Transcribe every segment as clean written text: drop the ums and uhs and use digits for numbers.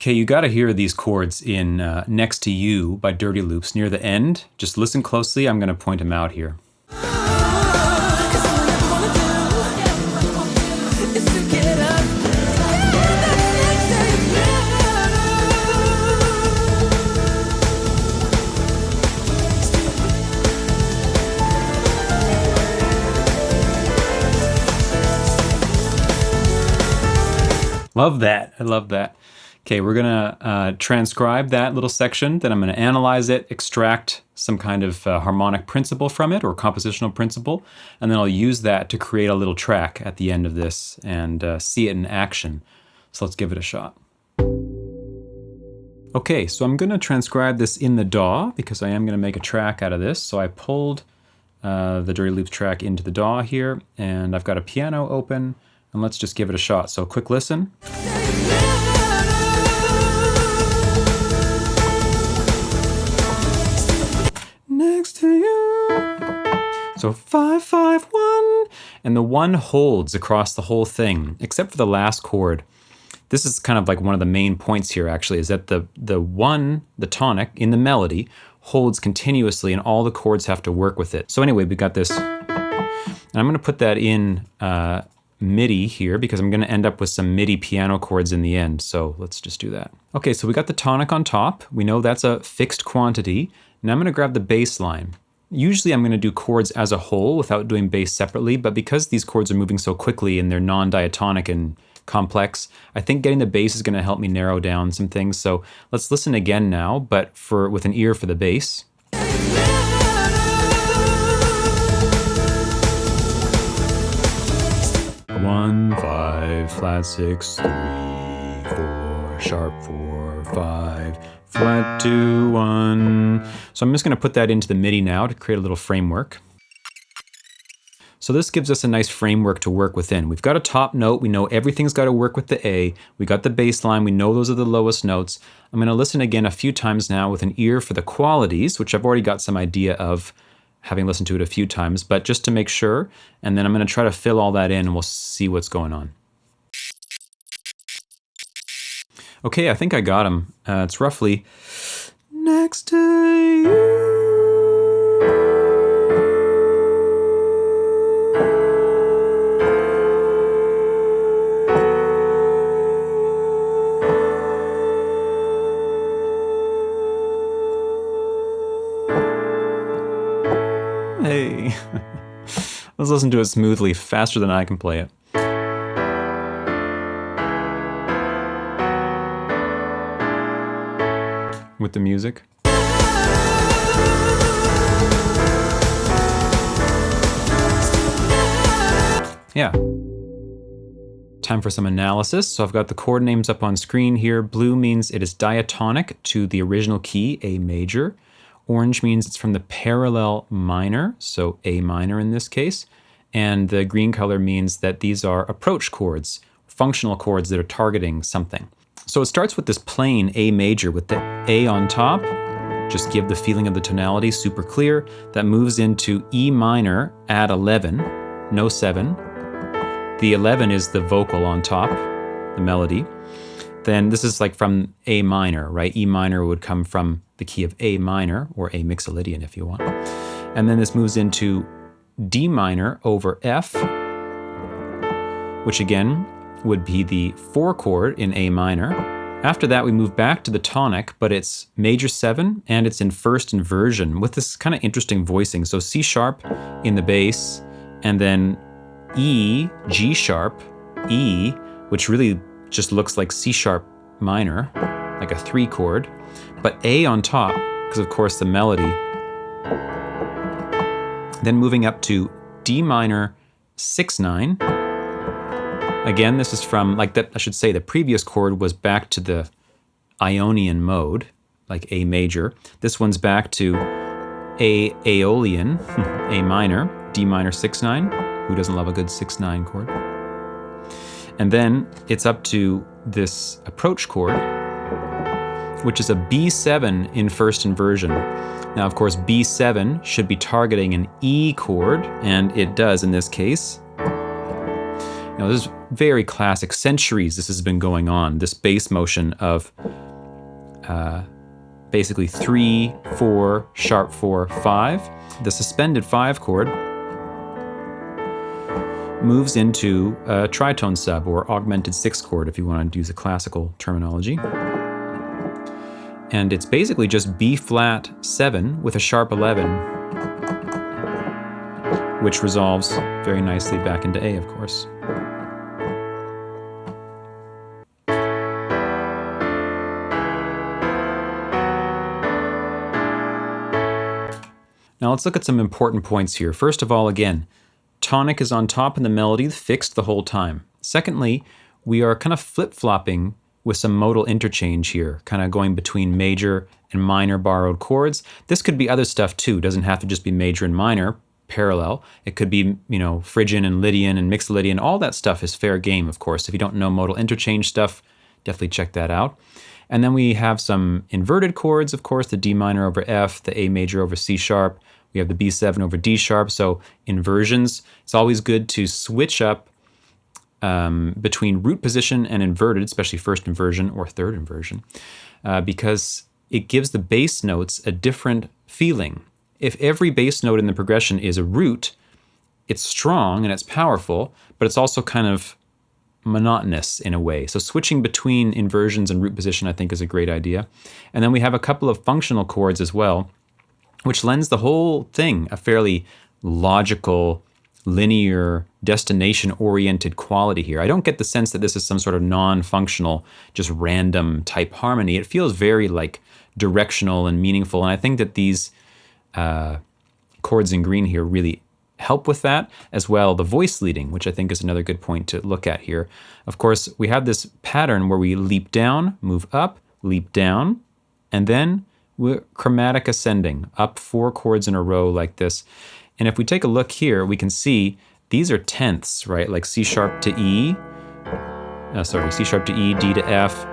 Okay, you got to hear these chords in Next to You by Dirty Loops near the end. Just listen closely. I'm going to point them out here. Love that. I love that. Okay, we're gonna transcribe that little section, then I'm gonna analyze it, extract some kind of harmonic principle from it or compositional principle, and then I'll use that to create a little track at the end of this and see it in action. So let's give it a shot. Okay, so I'm gonna transcribe this in the DAW because I am gonna make a track out of this. So I pulled the Dirty Loops track into the DAW here, and I've got a piano open, and let's just give it a shot. So quick listen. Next to you. So 5, 5, 1, and the 1 holds across the whole thing, except for the last chord. This is kind of like one of the main points here actually, is that the 1, the tonic in the melody, holds continuously and all the chords have to work with it. So anyway, we got this, and I'm gonna put that in MIDI here because I'm gonna end up with some MIDI piano chords in the end. So let's just do that. Okay, so we got the tonic on top. We know that's a fixed quantity. Now I'm gonna grab the bass line. Usually I'm gonna do chords as a whole without doing bass separately, but because these chords are moving so quickly and they're non-diatonic and complex, I think getting the bass is gonna help me narrow down some things. So let's listen again now, but with an ear for the bass. 1, 5, flat 6, 3, 4, sharp 4, 5, flat 2, 1. So I'm just going to put that into the MIDI now to create a little framework. So this gives us a nice framework to work within. We've got a top note. We know everything's got to work with the A. We got the bass line. We know those are the lowest notes. I'm going to listen again a few times now with an ear for the qualities, which I've already got some idea of, having listened to it a few times, but just to make sure, and then I'm gonna try to fill all that in and we'll see what's going on. Okay, I think I got them. It's roughly next to you. Hey, let's listen to it smoothly, faster than I can play it. With the music. Yeah. Time for some analysis. So I've got the chord names up on screen here. Blue means it is diatonic to the original key, A major. Orange means it's from the parallel minor, so A minor in this case. And the green color means that these are approach chords, functional chords that are targeting something. So it starts with this plain A major with the A on top. Just give the feeling of the tonality, super clear. That moves into E minor at 11, no 7. The 11 is the vocal on top, the melody. Then this is like from A minor, right? E minor would come from the key of A minor, or A mixolydian if you want. And then this moves into D minor over F, which again would be the 4 chord in A minor. After that we move back to the tonic, but it's major 7 and it's in first inversion with this kind of interesting voicing. So C sharp in the bass, and then E, G sharp, E, which really just looks like C sharp minor, like a 3 chord, but A on top, because of course the melody. Then moving up to D minor 6/9. Again, this is from, like that, I should say the previous chord was back to the Ionian mode, like A major. This one's back to A Aeolian, A minor, D minor 6/9. Who doesn't love a good 6/9 chord? And then it's up to this approach chord, which is a B7 in first inversion. Now, of course, B7 should be targeting an E chord, and it does in this case. Now, this is very classic. Centuries this has been going on, this bass motion of basically 3, 4, sharp 4, 5. The suspended 5 chord moves into a tritone sub, or augmented 6 chord if you want to use a classical terminology. And it's basically just B flat 7 with a sharp 11, which resolves very nicely back into A, of course. Now let's look at some important points here. First of all, again, tonic is on top in the melody, fixed the whole time. Secondly, we are kind of flip-flopping with some modal interchange here, kind of going between major and minor borrowed chords. This could be other stuff too. It doesn't have to just be major and minor parallel. It could be, Phrygian and Lydian and Mixolydian. All that stuff is fair game, of course. If you don't know modal interchange stuff, definitely check that out. And then we have some inverted chords, of course, the D minor over F, the A major over C sharp. We have the B7 over D sharp, so inversions. It's always good to switch up between root position and inverted, especially first inversion or third inversion, because it gives the bass notes a different feeling. If every bass note in the progression is a root, it's strong and it's powerful, but it's also kind of monotonous in a way. So switching between inversions and root position, I think, is a great idea. And then we have a couple of functional chords as well, which lends the whole thing a fairly logical, linear, destination-oriented quality here. I don't get the sense that this is some sort of non-functional, just random type harmony. It feels very like directional and meaningful, and I think that these chords in green here really help with that, as well the voice leading, which I think is another good point to look at here. Of course, we have this pattern where we leap down, move up, leap down, and then we're chromatic ascending, up 4 chords in a row like this. And if we take a look here, we can see these are tenths, right? Like C sharp to E, C sharp to E, D to F,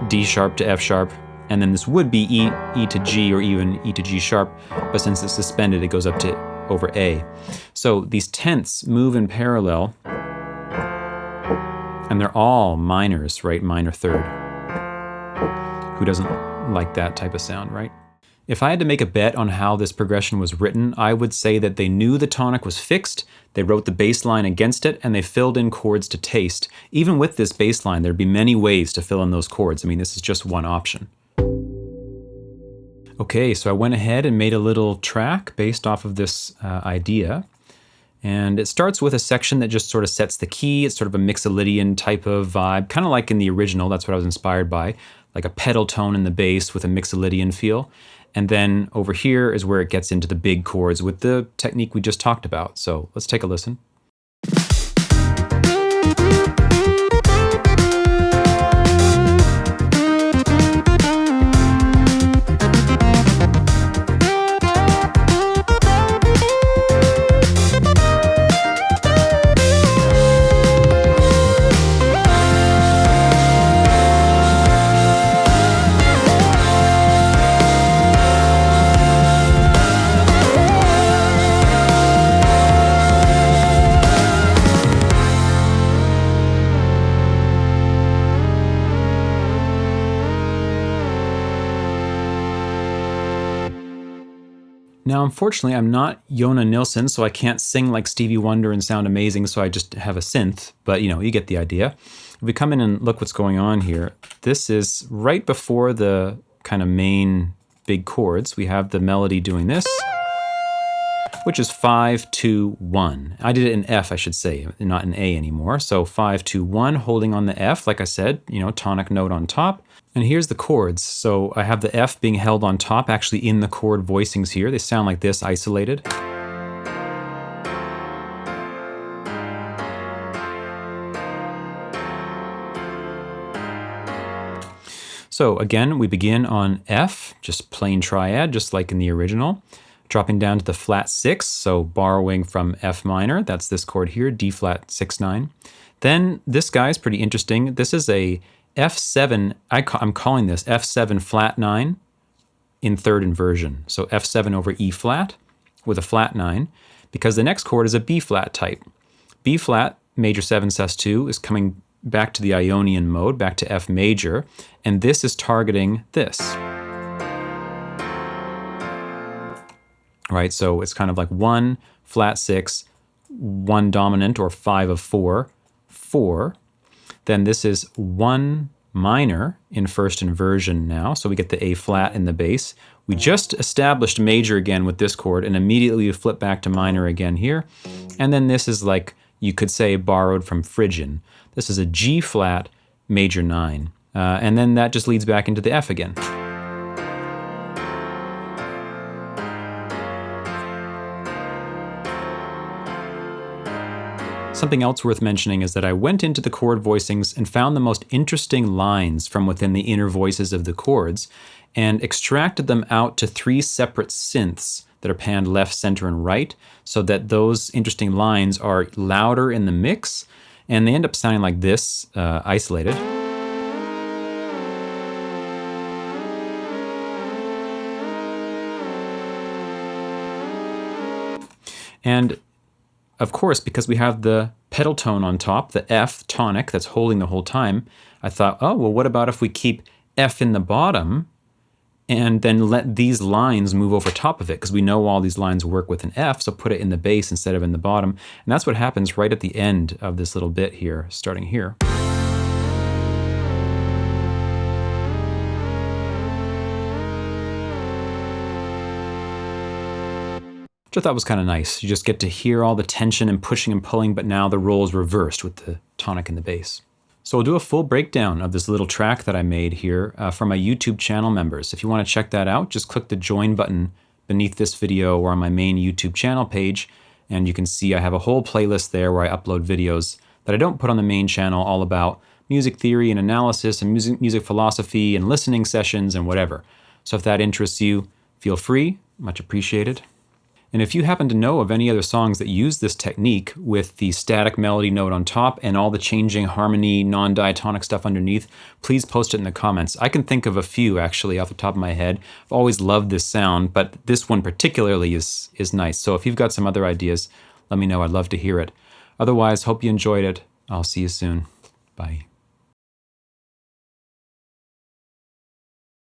D sharp to F sharp, and then this would be E to G or even E to G sharp, but since it's suspended, it goes up to over A. So these tenths move in parallel, and they're all minors, right? Minor third. Who doesn't like that type of sound, right? If I had to make a bet on how this progression was written, I would say that they knew the tonic was fixed, they wrote the bass line against it, and they filled in chords to taste. Even with this bass line, there'd be many ways to fill in those chords. I mean, this is just one option. Okay, so I went ahead and made a little track based off of this idea. And it starts with a section that just sort of sets the key. It's sort of a Mixolydian type of vibe, kind of like in the original. That's what I was inspired by, like a pedal tone in the bass with a Mixolydian feel. And then over here is where it gets into the big chords with the technique we just talked about. So let's take a listen. Now, unfortunately, I'm not Jona Nilsson, so I can't sing like Stevie Wonder and sound amazing, so I just have a synth, but you get the idea. If we come in and look what's going on here, this is right before the kind of main big chords. We have the melody doing this, which is 5, 2, 1. I did it in F, I should say, not in A anymore. So 5, 2, 1, holding on the F, like I said, tonic note on top. And here's the chords. So I have the F being held on top, actually in the chord voicings here. They sound like this, isolated. So again, we begin on F, just plain triad, just like in the original. Dropping down to the flat 6, so borrowing from F minor. That's this chord here, D flat 6, 9. Then this guy's pretty interesting. This is a F7, I'm calling this F7 flat 9 in third inversion. So F7 over E flat with a flat 9, because the next chord is a B flat type. B flat major 7 sus2 is coming back to the Ionian mode, back to F major, and this is targeting this. Right, so it's kind of like 1, flat 6, 1 dominant, or 5 of 4, 4. Then this is 1 minor in first inversion now, so we get the A flat in the bass. We just established major again with this chord, and immediately we flip back to minor again here. And then this is like, you could say, borrowed from Phrygian. This is a G flat major 9. And then that just leads back into the F again. Something else worth mentioning is that I went into the chord voicings and found the most interesting lines from within the inner voices of the chords and extracted them out to 3 separate synths that are panned left, center, and right, so that those interesting lines are louder in the mix, and they end up sounding like this, isolated. And of course, because we have the pedal tone on top, the F tonic that's holding the whole time, I thought, oh, well, what about if we keep F in the bottom and then let these lines move over top of it? Because we know all these lines work with an F, so put it in the bass instead of in the bottom. And that's what happens right at the end of this little bit here, starting here. Which I thought was kind of nice. You just get to hear all the tension and pushing and pulling, but now the role's reversed with the tonic and the bass. So I'll do a full breakdown of this little track that I made here for my YouTube channel members. If you want to check that out, just click the join button beneath this video or on my main YouTube channel page, and you can see I have a whole playlist there where I upload videos that I don't put on the main channel, all about music theory and analysis and music philosophy and listening sessions and whatever. So if that interests you, feel free, much appreciated. And if you happen to know of any other songs that use this technique with the static melody note on top and all the changing harmony, non-diatonic stuff underneath, please post it in the comments. I can think of a few actually off the top of my head. I've always loved this sound, but this one particularly is nice. So if you've got some other ideas, let me know. I'd love to hear it. Otherwise, hope you enjoyed it. I'll see you soon. Bye.